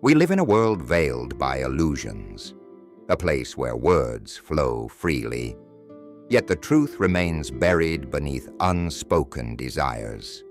We live in a world veiled by illusions, a place where words flow freely, yet the truth remains buried beneath unspoken desires.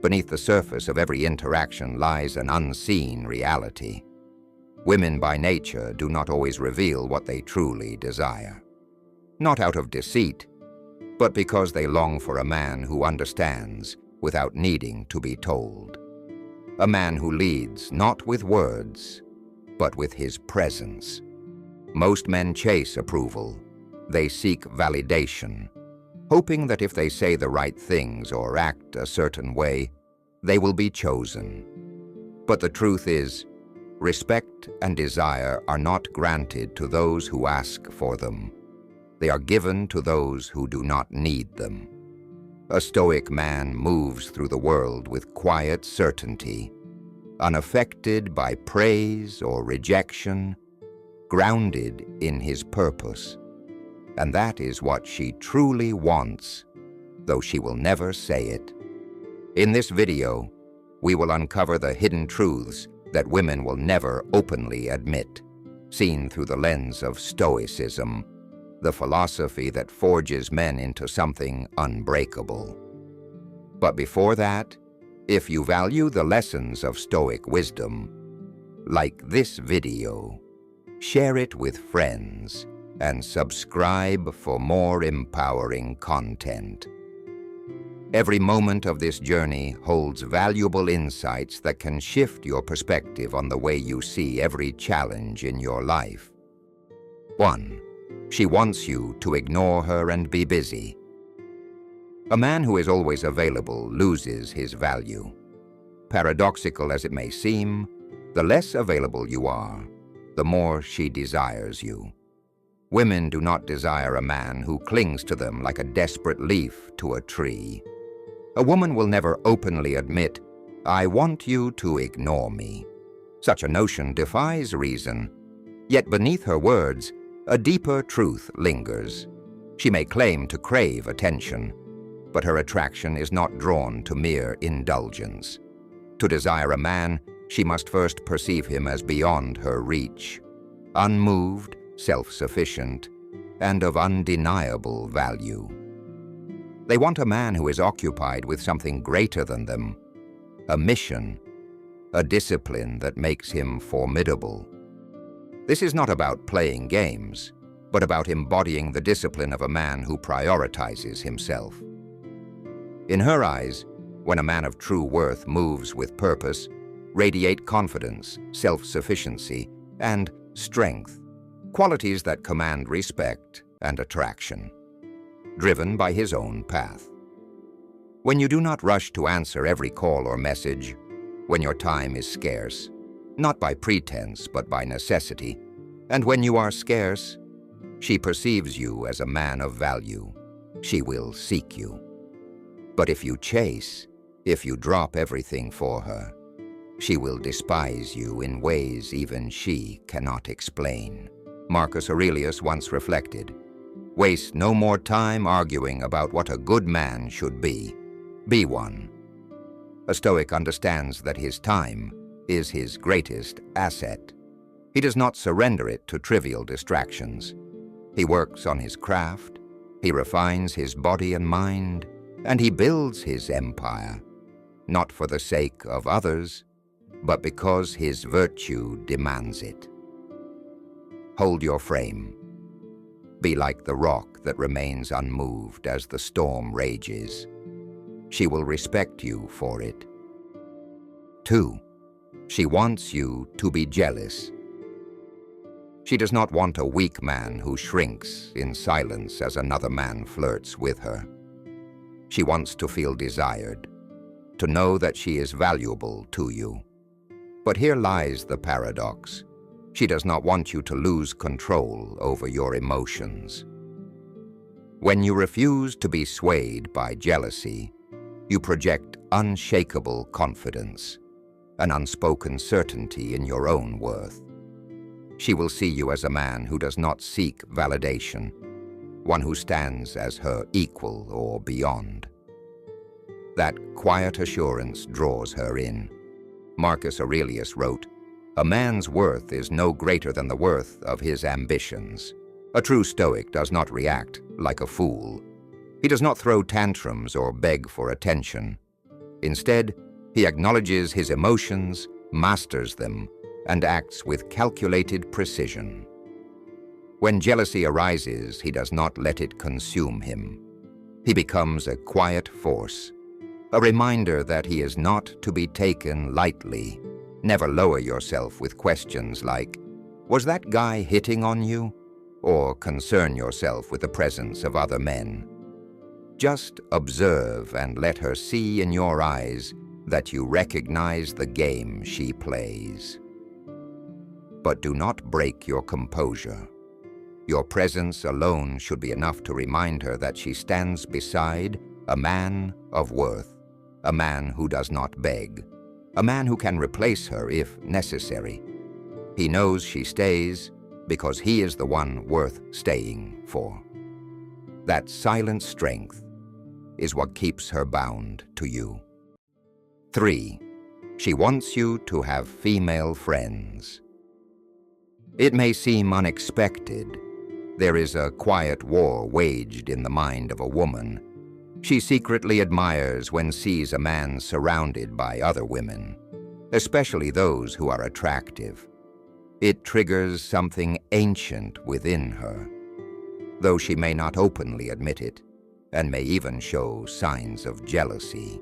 Beneath the surface of every interaction lies an unseen reality. Women by nature do not always reveal what they truly desire. Not out of deceit, but because they long for a man who understands without needing to be told. A man who leads not with words, but with his presence. Most men chase approval. They seek validation, hoping that if they say the right things or act a certain way, they will be chosen. But the truth is, respect and desire are not granted to those who ask for them. They are given to those who do not need them. A Stoic man moves through the world with quiet certainty, unaffected by praise or rejection, grounded in his purpose. And that is what she truly wants, though she will never say it. In this video, we will uncover the hidden truths that women will never openly admit, seen through the lens of Stoicism, the philosophy that forges men into something unbreakable. But before that, if you value the lessons of Stoic wisdom, like this video, share it with friends, and subscribe for more empowering content. Every moment of this journey holds valuable insights that can shift your perspective on the way you see every challenge in your life. 1. She wants you to ignore her and be busy. A man who is always available loses his value. Paradoxical as it may seem, the less available you are, the more she desires you. Women do not desire a man who clings to them like a desperate leaf to a tree. A woman will never openly admit, "I want you to ignore me." Such a notion defies reason, yet beneath her words, a deeper truth lingers. She may claim to crave attention, but her attraction is not drawn to mere indulgence. To desire a man, she must first perceive him as beyond her reach, unmoved, self-sufficient, and of undeniable value. They want a man who is occupied with something greater than them, a mission, a discipline that makes him formidable. This is not about playing games, but about embodying the discipline of a man who prioritizes himself. In her eyes, when a man of true worth moves with purpose, radiate confidence, self-sufficiency, and strength, qualities that command respect and attraction, driven by his own path. When you do not rush to answer every call or message, when your time is scarce, not by pretense but by necessity, and when you are scarce, she perceives you as a man of value. She will seek you. But if you chase, if you drop everything for her, she will despise you in ways even she cannot explain. Marcus Aurelius once reflected, "Waste no more time arguing about what a good man should be. Be one." A Stoic understands that his time is his greatest asset. He does not surrender it to trivial distractions. He works on his craft, he refines his body and mind, and he builds his empire, not for the sake of others, but because his virtue demands it. Hold your frame. Be like the rock that remains unmoved as the storm rages. She will respect you for it. 2. She wants you to be jealous. She does not want a weak man who shrinks in silence as another man flirts with her. She wants to feel desired, to know that she is valuable to you. But here lies the paradox. She does not want you to lose control over your emotions. When you refuse to be swayed by jealousy, you project unshakable confidence, an unspoken certainty in your own worth. She will see you as a man who does not seek validation, one who stands as her equal or beyond. That quiet assurance draws her in. Marcus Aurelius wrote, A man's worth is no greater than the worth of his ambitions. A true Stoic does not react like a fool. He does not throw tantrums or beg for attention. Instead, he acknowledges his emotions, masters them, and acts with calculated precision. When jealousy arises, he does not let it consume him. He becomes a quiet force, a reminder that he is not to be taken lightly. Never lower yourself with questions like, "Was that guy hitting on you?" Or concern yourself with the presence of other men. Just observe and let her see in your eyes that you recognize the game she plays. But do not break your composure. Your presence alone should be enough to remind her that she stands beside a man of worth, a man who does not beg, a man who can replace her if necessary. He knows she stays because he is the one worth staying for. That silent strength is what keeps her bound to you. 3. She wants you to have female friends. It may seem unexpected. There is a quiet war waged in the mind of a woman. She secretly admires when sees a man surrounded by other women, especially those who are attractive. It triggers something ancient within her, though she may not openly admit it, and may even show signs of jealousy.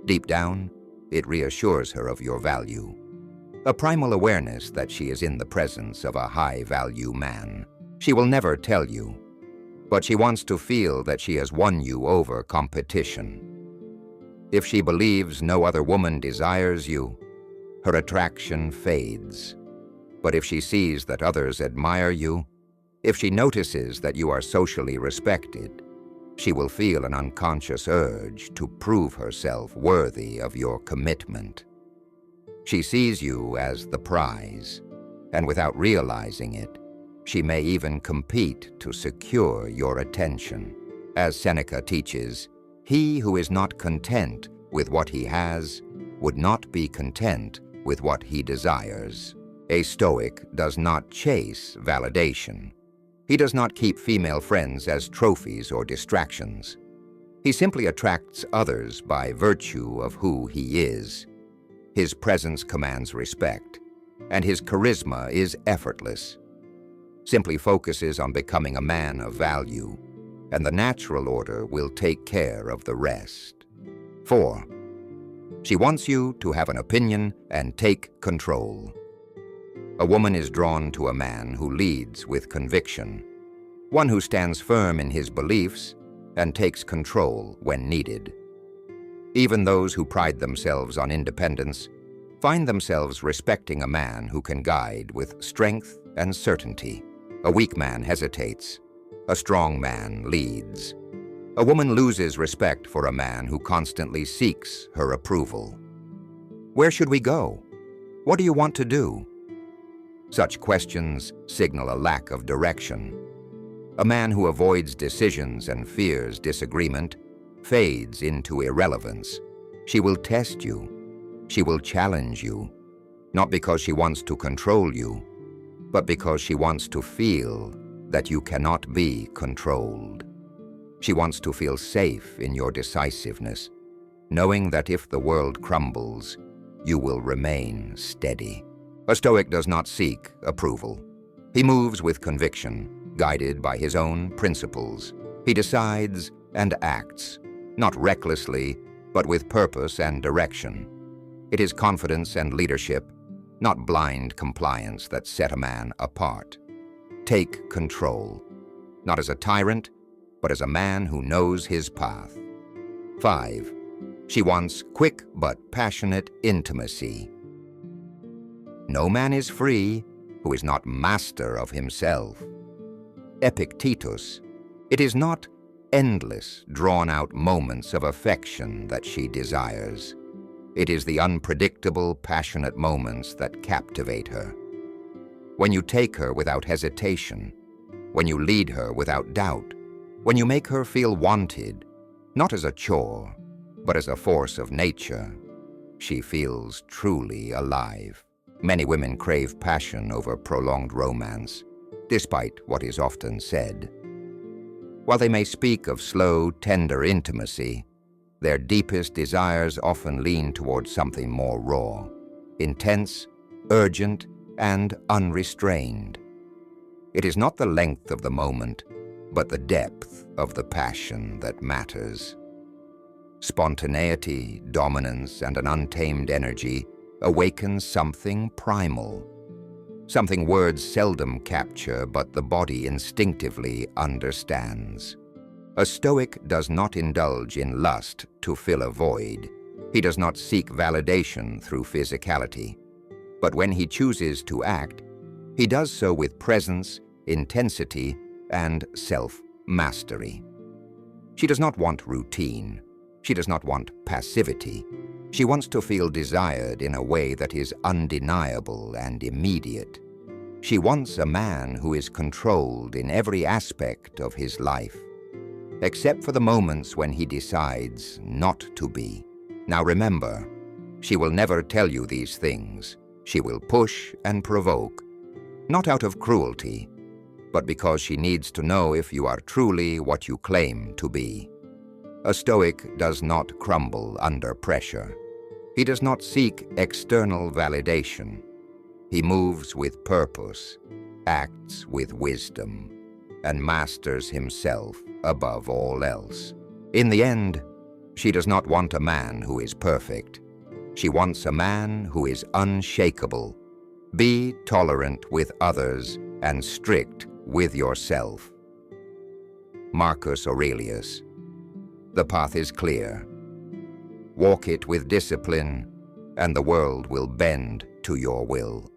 Deep down, it reassures her of your value, a primal awareness that she is in the presence of a high-value man. She will never tell you, but she wants to feel that she has won you over competition. If she believes no other woman desires you, her attraction fades. But if she sees that others admire you, if she notices that you are socially respected, she will feel an unconscious urge to prove herself worthy of your commitment. She sees you as the prize, and without realizing it, she may even compete to secure your attention. As Seneca teaches, he who is not content with what he has would not be content with what he desires. A Stoic does not chase validation. He does not keep female friends as trophies or distractions. He simply attracts others by virtue of who he is. His presence commands respect, and his charisma is effortless. Simply focuses on becoming a man of value, and the natural order will take care of the rest. 4. She wants you to have an opinion and take control. A woman is drawn to a man who leads with conviction, one who stands firm in his beliefs and takes control when needed. Even those who pride themselves on independence find themselves respecting a man who can guide with strength and certainty. A weak man hesitates. A strong man leads. A woman loses respect for a man who constantly seeks her approval. Where should we go? What do you want to do? Such questions signal a lack of direction. A man who avoids decisions and fears disagreement fades into irrelevance. She will test you. She will challenge you, not because she wants to control you, but because she wants to feel that you cannot be controlled. She wants to feel safe in your decisiveness, knowing that if the world crumbles, you will remain steady. A Stoic does not seek approval. He moves with conviction, guided by his own principles. He decides and acts, not recklessly, but with purpose and direction. It is confidence and leadership, not blind compliance, that set a man apart. Take control, not as a tyrant, but as a man who knows his path. 5. She wants quick but passionate intimacy. No man is free who is not master of himself. Epictetus, it is not endless, drawn-out moments of affection that she desires. It is the unpredictable, passionate moments that captivate her. When you take her without hesitation, when you lead her without doubt, when you make her feel wanted, not as a chore, but as a force of nature, she feels truly alive. Many women crave passion over prolonged romance, despite what is often said. While they may speak of slow, tender intimacy, their deepest desires often lean towards something more raw, intense, urgent, and unrestrained. It is not the length of the moment, but the depth of the passion that matters. Spontaneity, dominance, and an untamed energy awakens something primal, something words seldom capture but the body instinctively understands. A Stoic does not indulge in lust to fill a void. He does not seek validation through physicality. But when he chooses to act, he does so with presence, intensity, and self-mastery. She does not want routine. She does not want passivity. She wants to feel desired in a way that is undeniable and immediate. She wants a man who is controlled in every aspect of his life, except for the moments when he decides not to be. Now remember, she will never tell you these things. She will push and provoke, not out of cruelty, but because she needs to know if you are truly what you claim to be. A Stoic does not crumble under pressure. He does not seek external validation. He moves with purpose, acts with wisdom, and masters himself above all else. In the end, she does not want a man who is perfect. She wants a man who is unshakable. Be tolerant with others and strict with yourself. Marcus Aurelius. The path is clear. Walk it with discipline, and the world will bend to your will.